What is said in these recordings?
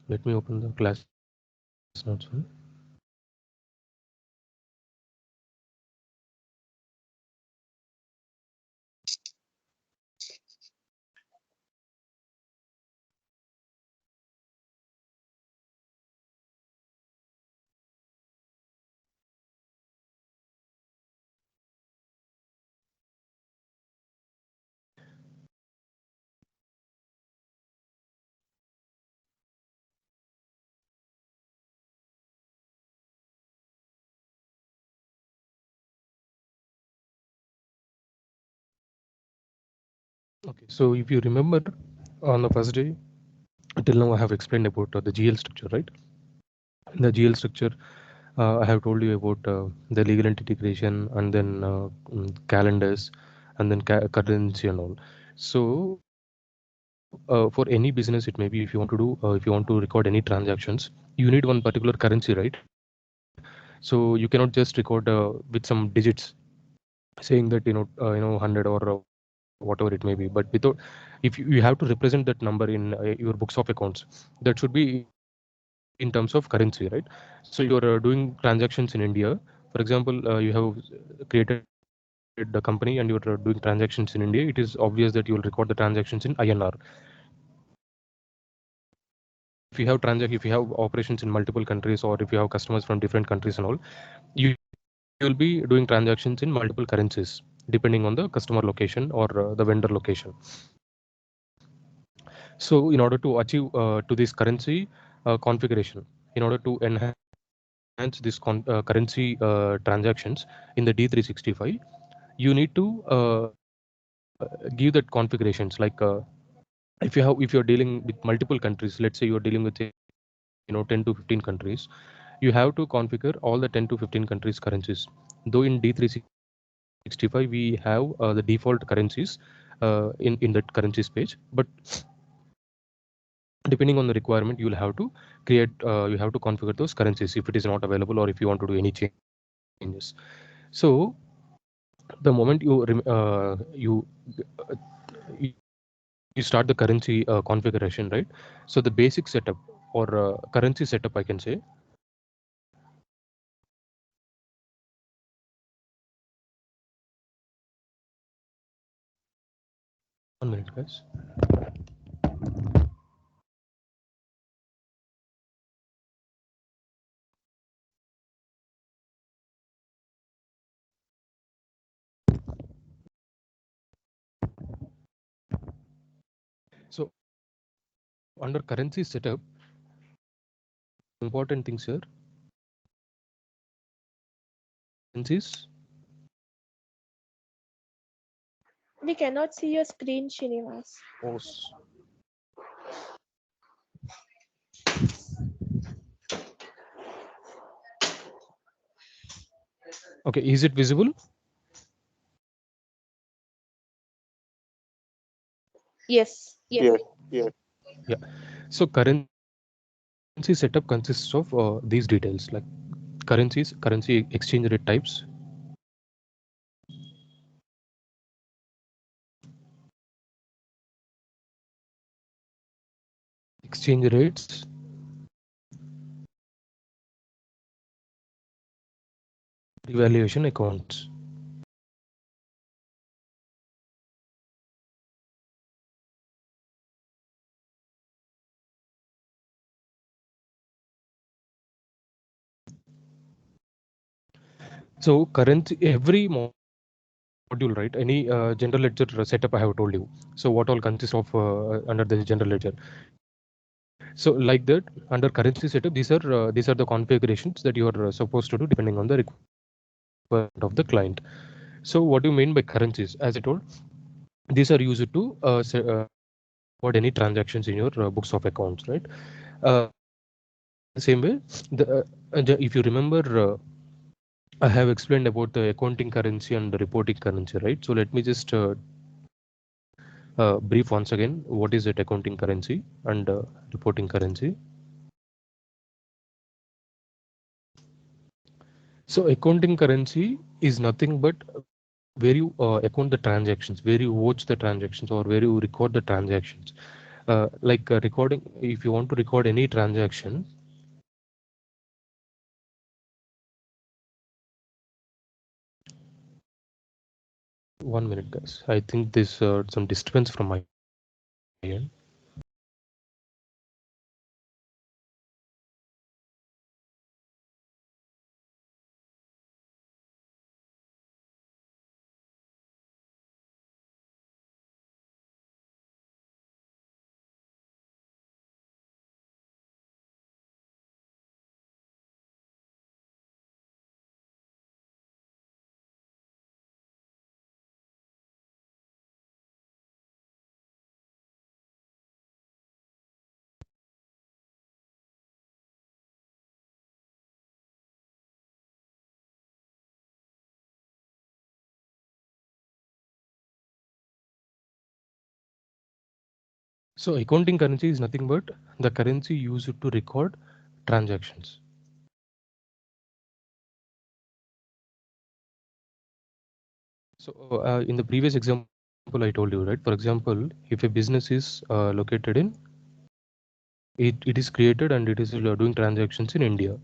Let me open the class notes one. Okay, so if you remember on the first day, till now I have explained about the GL structure, right? In the GL structure, I have told you about the legal entity creation and then calendars and then currency and all. So for any business, it may be if you want to do, if you want to record any transactions, you need one particular currency, right? So you cannot just record with some digits saying that 100 or whatever it may be, but without, if you have to represent that number in your books of accounts, that should be in terms of currency, right? So if you are doing transactions in India, for example, you have created the company and you are doing transactions in India, it is obvious that you will record the transactions in INR. But if you have operations in multiple countries, or if you have customers from different countries and all, you will be doing transactions in multiple currencies depending on the customer location or the vendor location. So in order to achieve to this currency configuration, in order to enhance this currency transactions in the D365, you need to give that configurations. Like if you're dealing with multiple countries, let's say you're dealing with 10 to 15 countries, you have to configure all the 10 to 15 countries currencies. Though in D365 we have the default currencies in that currencies page, but depending on the requirement, you'll have to create you have to configure those currencies if it is not available or if you want to do any changes. So the moment you start the currency configuration, right? So the basic setup or currency setup, I can say, one minute guys. So under currency setup, important things here, currencies. We cannot see your screen, Srinivas. Oh, okay, is it visible? Yes. Yes, Yeah. So currency setup consists of these details, like currency exchange rate types, exchange rates, revaluation accounts. So currency, every module, right? Any general ledger setup I have told you. So what all consists of under the general ledger. So like that, under currency setup, these are the configurations that you are supposed to do depending on the requirement of the client. So what do you mean by currencies? As I told, these are used to record any transactions in your books of accounts, right? In the same way, if you remember, I have explained about the accounting currency and the reporting currency, right? So let me just brief once again what is it accounting currency and reporting currency. So accounting currency is nothing but where you account the transactions, where you watch the transactions, or where you record the transactions. like recording, if you want to record any transaction, one minute guys, I think there's some disturbance from my end. So accounting currency is nothing but the currency used to record transactions. So in the previous example I told you, right? For example, if a business is located in, it is created and it is doing transactions in India.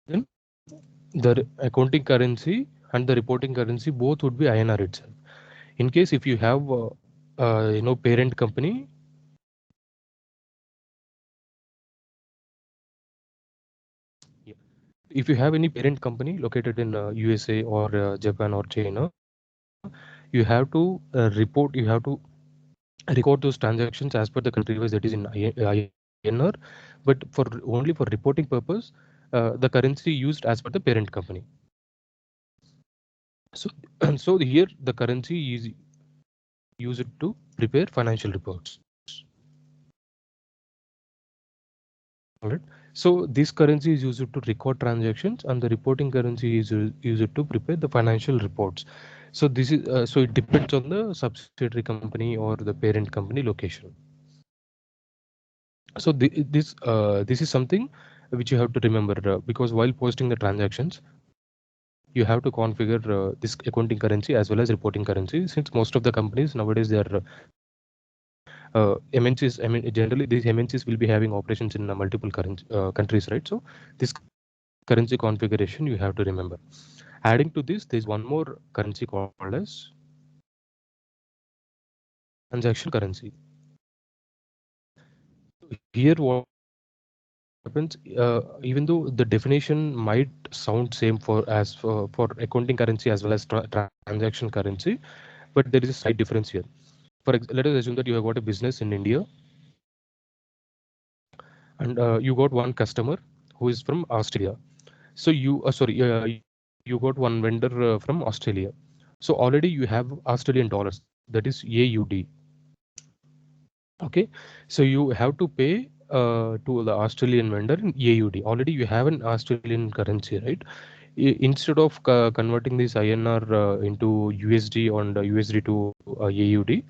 Then the accounting currency and the reporting currency both would be INR itself. In case if you have parent company, yeah. If you have any parent company located in USA or Japan or China, you have to record those transactions as per the country wise, that is in INR, but for only for reporting purpose, the currency used as per the parent company. So so here the currency is used to prepare financial reports. All right. So this currency is used to record transactions, and the reporting currency is used to prepare the financial reports. So this is so it depends on the subsidiary company or the parent company location. So this is something which you have to remember, because while posting the transactions, you have to configure this accounting currency as well as reporting currency. Since most of the companies nowadays they are MNCs, I mean generally these MNCs will be having operations in multiple countries, right? So this currency configuration you have to remember. Adding to this, there's one more currency called as transaction currency. Here what happens, even though the definition might sound same for accounting currency as well as transaction currency, but there is a slight difference here. Let us assume that you have got a business in India, and you got one customer who is from Australia. So you got one vendor from Australia. So already you have Australian dollars, that is AUD. Okay, so you have to pay to the Australian vendor in AUD. Already you have an Australian currency, right? Instead of converting this INR into USD and USD to AUD,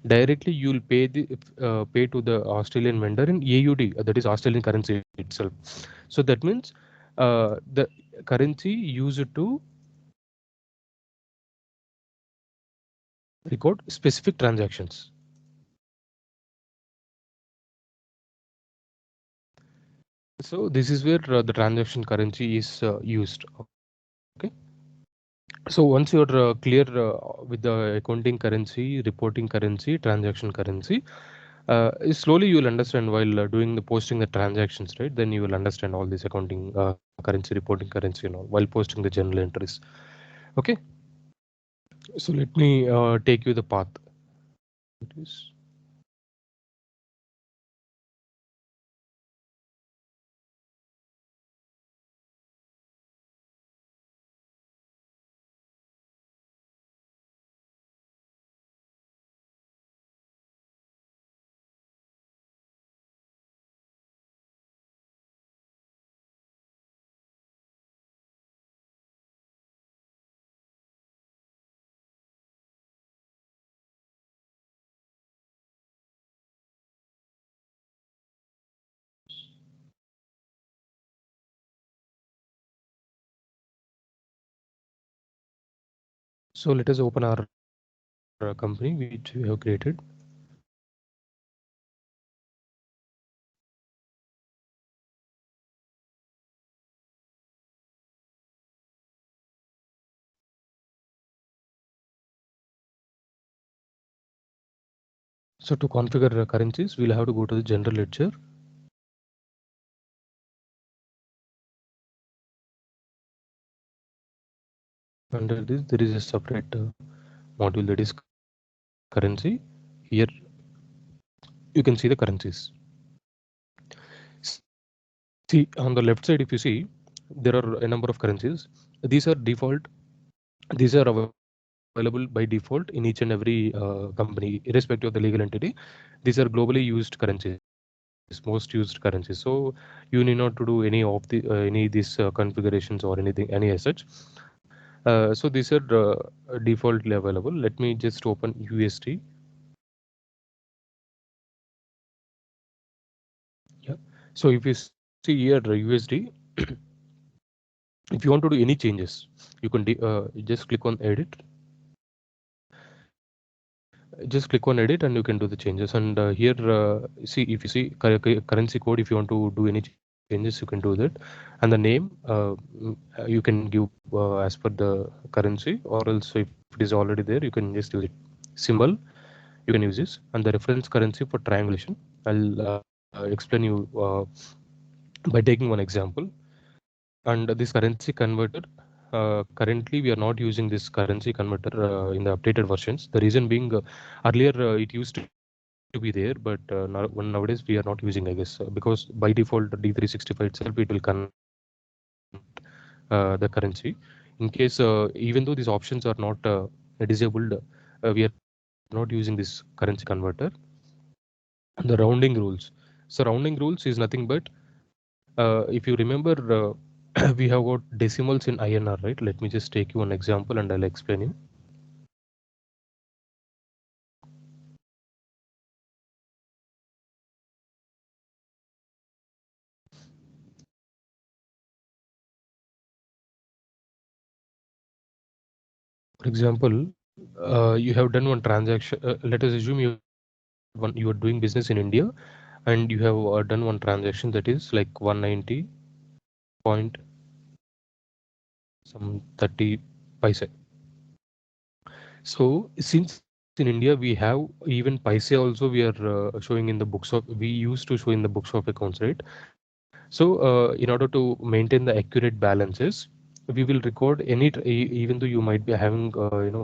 directly you'll pay to the Australian vendor in AUD, that is Australian currency itself. So that means the currency used to record specific transactions. So this is where the transaction currency is used. Okay. So once you're clear with the accounting currency, reporting currency, transaction currency, slowly you will understand while doing the posting the transactions, right? Then you will understand all this accounting currency, reporting currency, while posting the journal entries. Okay. So let me take you the path. It is. So let us open our company which we have created. So to configure currencies, we'll have to go to the general ledger. Under this, there is a separate module that is currency. Here you can see the currencies. See on the left side, if you see, there are a number of currencies. These are default. These are available by default in each and every company, irrespective of the legal entity. These are globally used currencies, most used currencies. So you need not to do any of the any these configurations or anything, any as such. So these are defaultly available. Let me just open USD. Yeah. So if you see here USD, if you want to do any changes, you can just click on edit. Just click on edit and you can do the changes. And here, see if you see currency code, if you want to do any changes, you can do that. And the name, you can give as per the currency, or else if it is already there, you can just use it. Symbol, you can use this. And the reference currency for triangulation, I'll explain you by taking one example. And this currency converter, currently we are not using this currency converter in the updated versions. The reason being, earlier it used to be there, but nowadays we are not using, I guess, because by default D365 itself it will convert the currency. In case, even though these options are not disabled, we are not using this currency converter. The rounding rules. So rounding rules is nothing but, if you remember, we have got decimals in INR, right? Let me just take you one example and I'll explain you. For example, you have done one transaction. Let us assume you are doing business in India, and you have done one transaction that is like 190 point some 30 paise. So since in India we have even paise also, we are showing in the books of, we used to show in the books of accounts, right? So in order to maintain the accurate balances, we will record even though you might be having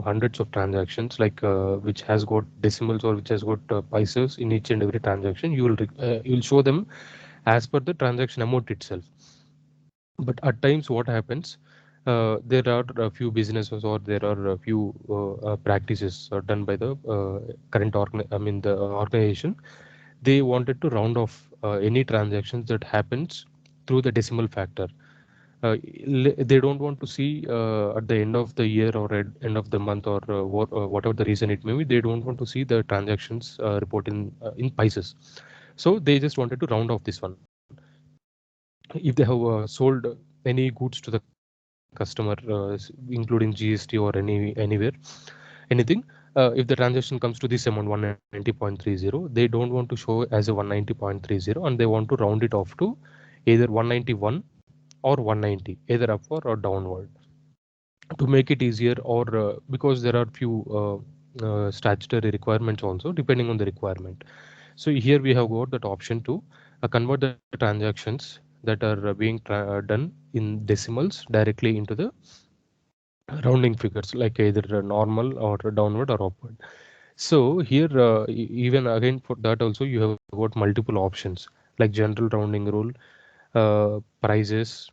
hundreds of transactions, like which has got decimals or which has got paises in each and every transaction. You will show them as per the transaction amount itself. But at times what happens, there are a few businesses or there are a few practices done by the the organization. They wanted to round off any transactions that happens through the decimal factor. They don't want to see at the end of the year or at end of the month, or whatever the reason it may be, they don't want to see the transactions report in pieces. So they just wanted to round off this one. If they have sold any goods to the customer, including GST or anywhere, anything, if the transaction comes to this amount 190.30, they don't want to show as a 190.30, and they want to round it off to either 191 or 190, either upward or downward, to make it easier, or because there are few statutory requirements also, depending on the requirement. So here we have got that option to convert the transactions that are being done in decimals directly into the rounding figures, like either normal or downward or upward. So here, even again for that also, you have got multiple options like general rounding rule, prices,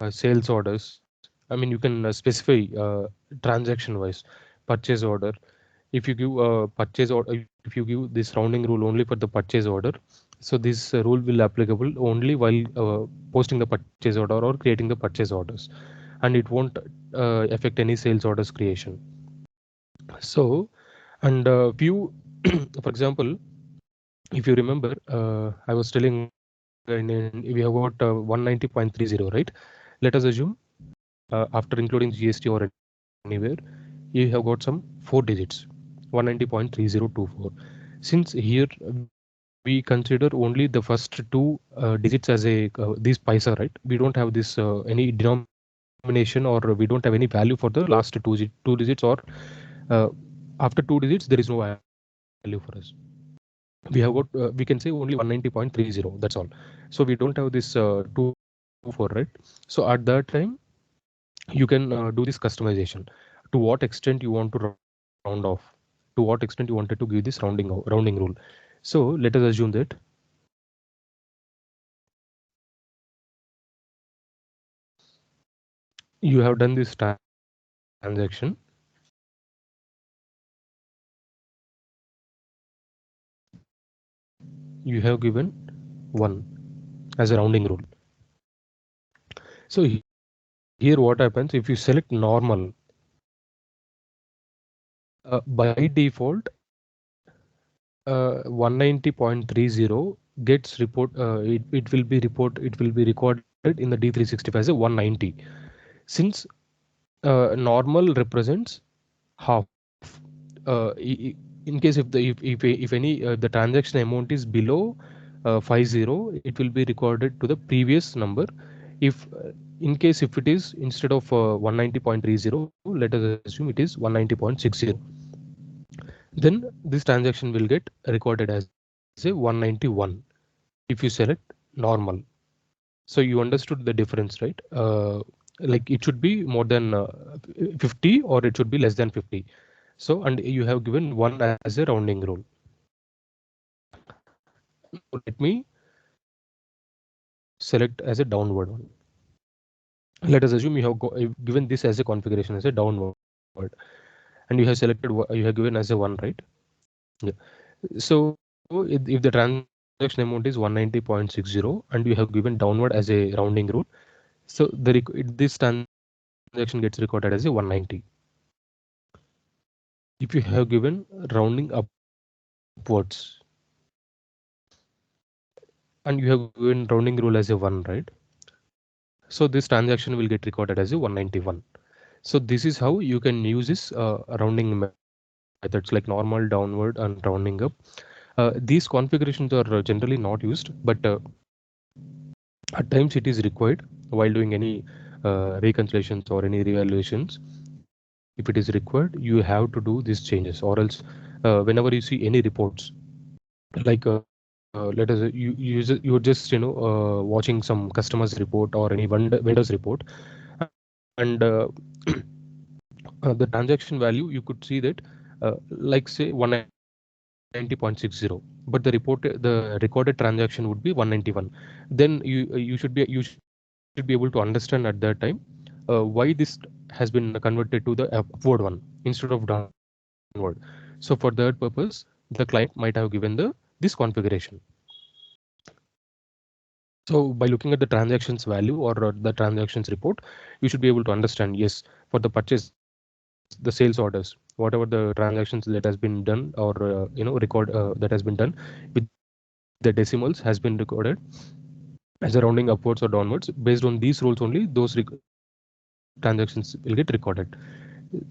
sales orders. I mean, you can specify transaction wise, purchase order. If you give purchase order, if you give this rounding rule only for the purchase order, so this rule will applicable only while posting the purchase order or creating the purchase orders, and it won't affect any sales orders creation. So, and few, for example, if you remember, I was telling we have got 190.30, right? Let us assume after including GST or anywhere, you have got some 4 digits. 190.3024. Since here we consider only the first two digits as a these paisa, right? We don't have this any denomination, or we don't have any value for the last two digits, or uh, after two digits there is no value for us. We have got we can say only 190.30, that's all. So we don't have this 224, right? So at that time you can do this customization, to what extent you want to round off, to what extent you wanted to give this rounding rule. So let us assume that you have done this transaction, you have given 1 as a rounding rule. So here what happens, if you select normal, by default 190.30 gets it will be recorded in the D365 as a 190, since normal represents half. In case if the if any the transaction amount is below 50, it will be recorded to the previous number. If in case if it is instead of 190.30, let us assume it is 190.60, then this transaction will get recorded as a 191 if you select normal. So you understood the difference, right? Like it should be more than 50, or it should be less than 50. So, and you have given 1 as a rounding rule. Now let me select as a downward one. Let us assume you have given this as a configuration as a downward, and you have selected you have given as a 1, right? Yeah. So if the transaction amount is 190.60 and you have given downward as a rounding rule, so this transaction gets recorded as a 190. If you have given rounding upwards and you have given rounding rule as a 1, right? So this transaction will get recorded as a 191. So this is how you can use this rounding methods like normal, downward, and rounding up. These configurations are generally not used, but at times it is required while doing any reconciliations or any revaluations. If it is required, you have to do these changes, or else whenever you see any reports, like let us you're just watching some customers report or any vendors report, and the transaction value you could see that like say 190.60, but the recorded transaction would be 191. Then you should be able to understand at that time why this has been converted to the upward one instead of downward. So for that purpose, the client might have given this configuration. So by looking at the transactions value or the transactions report, you should be able to understand, yes, for the purchase, the sales orders, whatever the transactions that has been done, or record that has been done with the decimals has been recorded as a rounding upwards or downwards. Based on these rules only, those transactions will get recorded.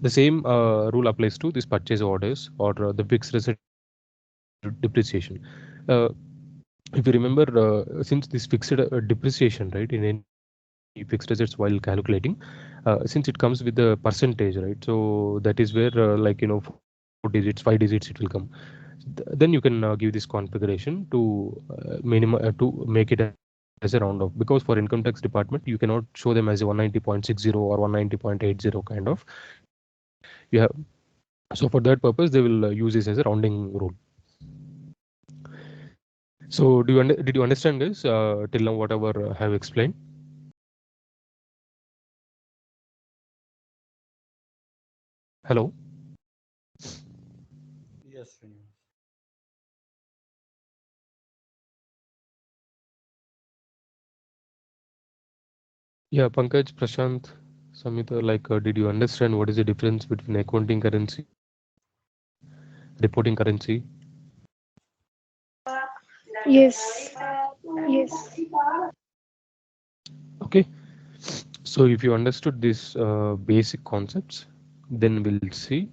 The same rule applies to this purchase orders or the fixed asset depreciation. If you remember, since this fixed depreciation, right, in any fixed assets while calculating, since it comes with the percentage, right, so that is where like 4 digits, 5 digits it will come. Then you can give this configuration to to make it as a round off, because for income tax department you cannot show them as a 190.60 or 190.80 kind of. You have, so for that purpose they will use this as a rounding rule. So did you understand, guys, till now whatever I have explained? Hello. Yes, Srinivas. Yeah, Pankaj, Prashant, Samita, like, did you understand what is the difference between accounting currency, reporting currency? Yes. Yes. Okay. So if you understood these basic concepts, then we'll see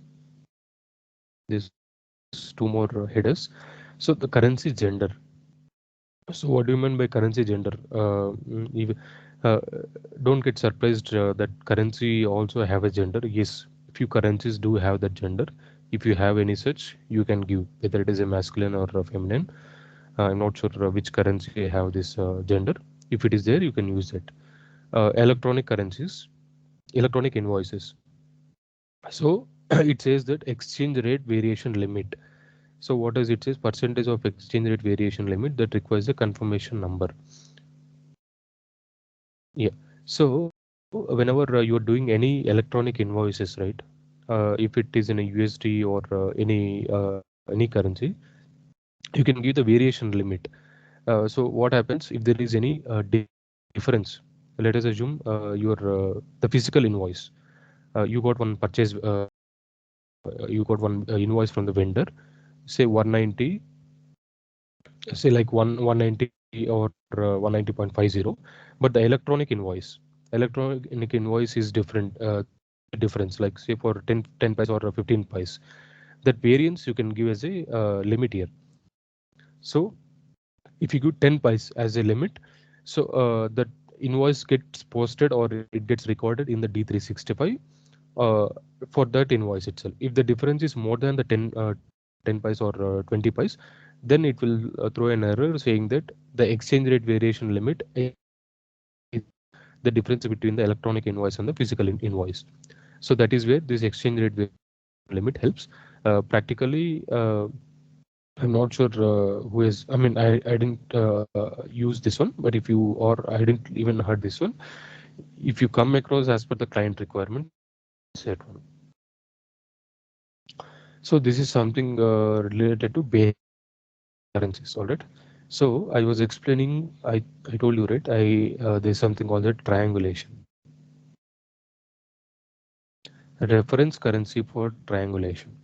this two more headers. So the currency gender. So what do you mean by currency gender? Uh, don't get surprised that currency also have a gender. Yes, few currencies do have that gender. If you have any such, you can give whether it is a masculine or a feminine. I'm not sure which currency have this gender. If it is there, you can use it. Electronic currencies, electronic invoices. So it says that exchange rate variation limit. So what does it says? Percentage of exchange rate variation limit that requires a confirmation number. Yeah. So whenever you're doing any electronic invoices, right? If it is in a USD or any currency, you can give the variation limit. So what happens if there is any difference? Let us assume your the physical invoice. You got one purchase. You got one invoice from the vendor. Say 190. Say like 190 or 190.50. But the electronic invoice is different. Difference like say for 10 pies or 15 pies. That variance you can give as a limit here. So if you give 10 pies as a limit, so that invoice gets posted or it gets recorded in the D365 uh, for that invoice itself. If the difference is more than the 10 pies or 20 pies, then it will throw an error saying that the exchange rate variation limit is the difference between the electronic invoice and the physical invoice. So that is where this exchange rate limit helps. Practically, I'm not sure who is. I mean, I didn't use this one, but if you or I didn't even heard this one. If you come across as per the client requirement, set one. So this is something related to base currencies. All right. So I was explaining. I told you right. There's something called the triangulation. Reference currency for triangulation.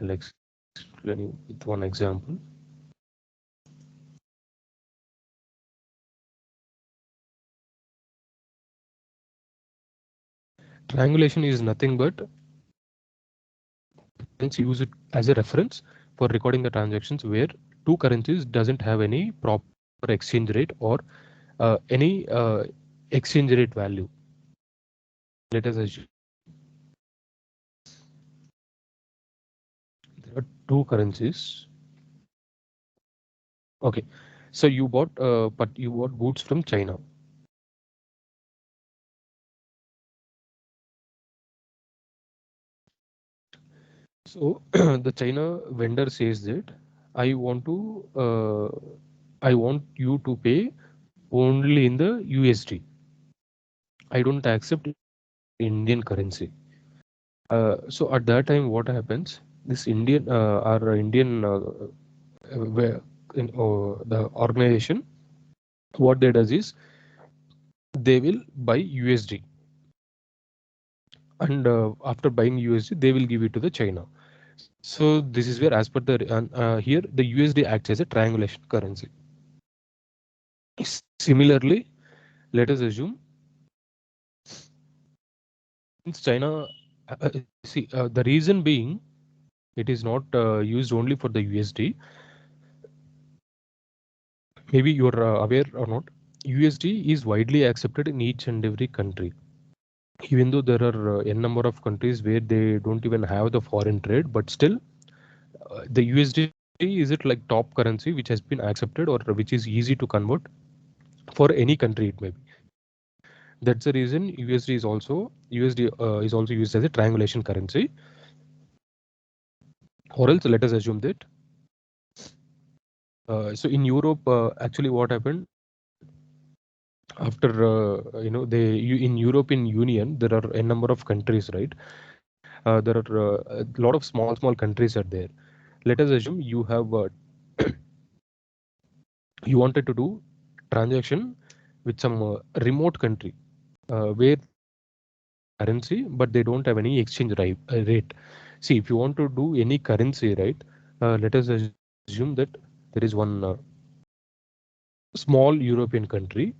I'll explain you with one example. Triangulation is nothing but use it as a reference for recording the transactions where two currencies doesn't have any proper exchange rate or any exchange rate value. Let us assume there are two currencies. Okay, so you bought goods from China. So the China vendor says that I want to I want you to pay only in the USD. I don't accept Indian currency. So at that time, what happens? This Indian where the organization, what they does is they will buy USD, and after buying USD, they will give it to the China. So this is where, as per the here, the USD acts as a triangulation currency. Similarly, let us assume since China, the reason being it is not used only for the USD. Maybe you're aware or not. USD is widely accepted in each and every country. Even though there are n number of countries where they don't even have the foreign trade, but still the USD is it like top currency which has been accepted or which is easy to convert for any country it may be. That's the reason USD is also used as a triangulation currency. Or else let us assume that so in Europe actually what happened after in European Union there are a number of countries, right? There are a lot of small countries are there. Let us assume you have you wanted to do transaction with some remote country where currency but they don't have any exchange rate. See, if you want to do any currency, right? Let us assume that there is one small European country.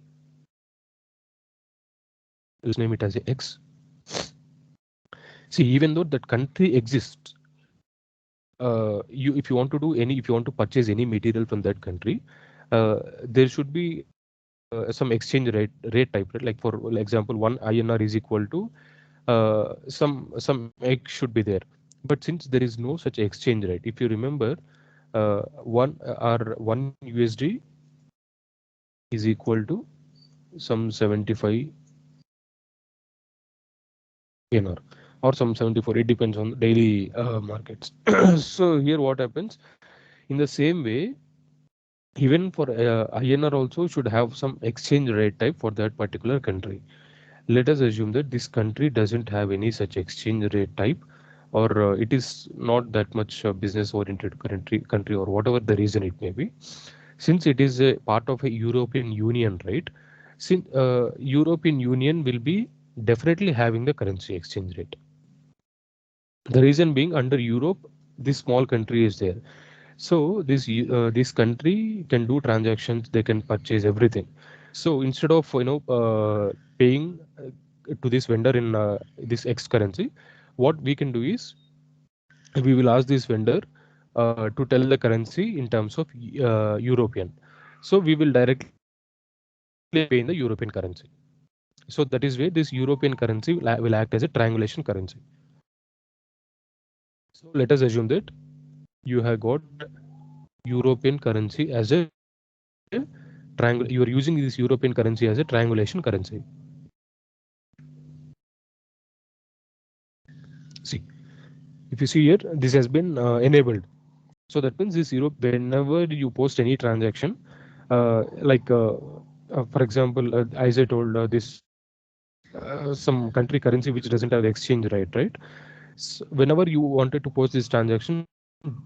Let's name it as a X. See, even though that country exists, if you want to do any, if you want to purchase any material from that country, there should be some exchange rate type, right? Like for example, one INR is equal to some X should be there. But since there is no such exchange rate, if you remember, one USD is equal to some 75 INR or some 74. It depends on daily markets. So here what happens in the same way, even for INR also should have some exchange rate type for that particular country. Let us assume that this country doesn't have any such exchange rate type, or it is not that much business oriented country, or whatever the reason it may be. Since it is a part of a European Union, right? Since European Union will be definitely having the currency exchange rate. The reason being, under Europe, this small country is there. So this country can do transactions, they can purchase everything. So instead of paying to this vendor in this X currency, what we can do is we will ask this vendor to tell the currency in terms of European. So we will directly pay in the European currency. So that is where this European currency will act as a triangulation currency. So let us assume that you have got European currency as a triangle. You are using this European currency as a triangulation currency. See, if you see here, this has been enabled. So that means this Europe, whenever you post any transaction, for example, as I told, this some country currency which doesn't have exchange rate, right? So whenever you wanted to post this transaction,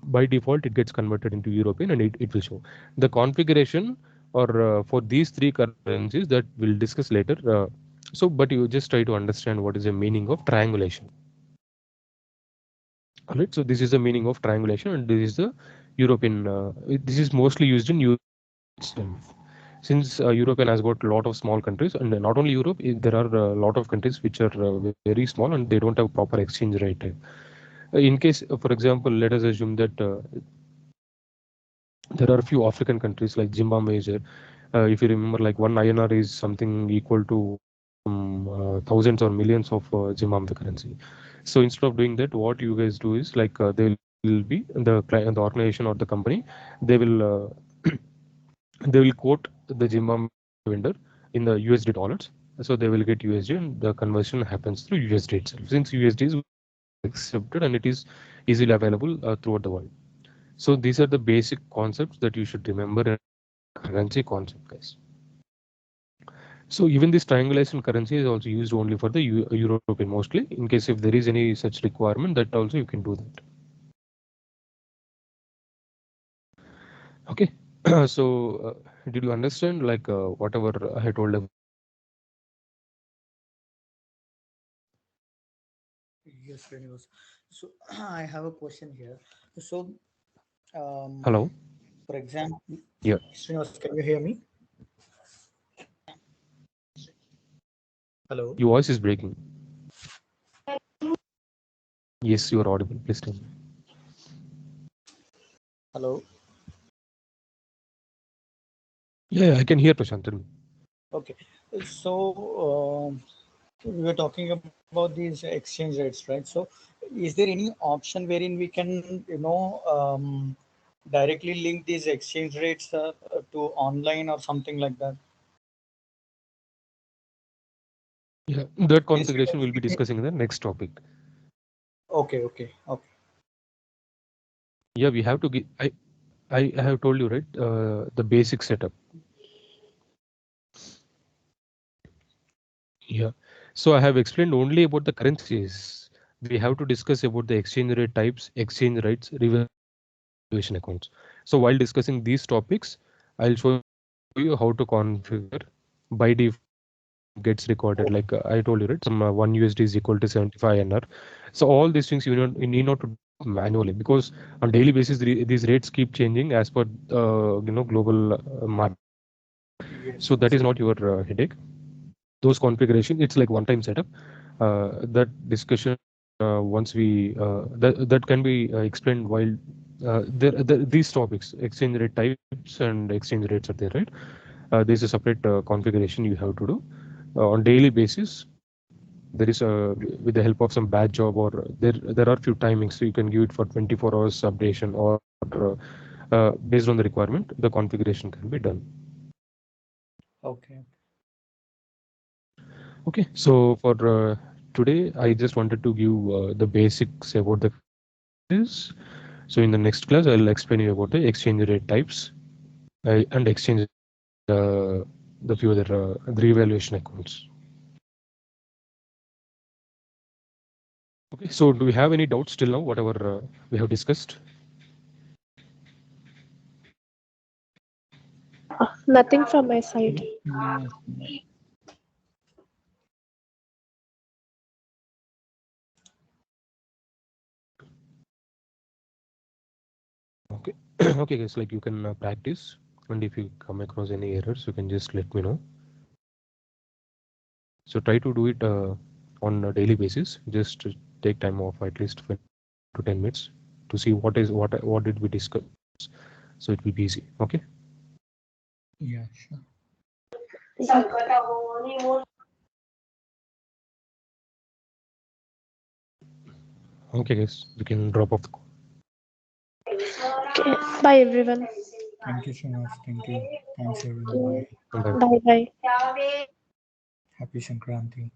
by default it gets converted into European, and it will show the configuration or for these three currencies that we'll discuss later. So but you just try to understand what is the meaning of triangulation. All right, so this is the meaning of triangulation, and this is the European. This is mostly used in Europe itself. Since European has got a lot of small countries, and not only Europe, there are a lot of countries which are very small and they don't have proper exchange rate type. In case, for example, let us assume that there are a few African countries like Zimbabwe is there. If you remember, like one INR is something equal to thousands or millions of Zimbabwe currency. So instead of doing that, what you guys do is like they will be the client, the organization or the company, they will they will quote the Zimbabwe vendor in the USD dollars. So they will get USD, and the conversion happens through USD itself. Since USD is accepted and it is easily available throughout the world. So these are the basic concepts that you should remember in currency concept, guys. So even this triangulation currency is also used only for the European mostly. In case if there is any such requirement, that also you can do that. Okay. So did you understand like whatever I told? Yes, Srinivas. So I have a question here. So, Hello. for example, Yeah. Srinivas, can you hear me? Hello. Your voice is breaking. Yes, you are audible. Please tell me. Hello. Yeah, I can hear Prashant. Tell me. Okay. So we were talking about these exchange rates, right? So, is there any option wherein we can, directly link these exchange rates to online or something like that? Yeah, that Instead of configuration we'll be giving- discussing in the next topic. Okay, okay, okay. Yeah, we have to give. I have told you right the basic setup. Yeah. So I have explained only about the currencies. We have to discuss about the exchange rate types, exchange rates, revaluation accounts. So while discussing these topics, I'll show you how to configure by default gets recorded. Like I told you, right? Some one USD is equal to 75 NR. So all these things you need not to do manually, because on daily basis these rates keep changing as per global market. Yes, So that yes. is not your headache. Those configuration, it's like one-time setup. That discussion once we that can be explained while these topics, exchange rate types and exchange rates are there, right? There's a separate configuration you have to do on daily basis. There is with the help of some batch job, or there are few timings, so you can give it for 24 hours updation, or based on the requirement the configuration can be done. Okay. Okay, so for today I just wanted to give the basics about the is. So in the next class I'll explain you about the exchange rate types and exchange the few other the revaluation accounts. Okay, so do we have any doubts till now, whatever we have discussed? Nothing from my side. No. Okay. Okay guys, like you can practice, and if you come across any errors you can just let me know. So try to do it on a daily basis. Just take time off at least 5 to 10 minutes to see what did we discuss, so it will be easy. Okay. Yeah, sure. Okay guys, you can drop off the call. Okay. Bye everyone. Thank you so much. Thank you. Thanks everyone. Bye. Bye. Bye bye. Happy Sankranti.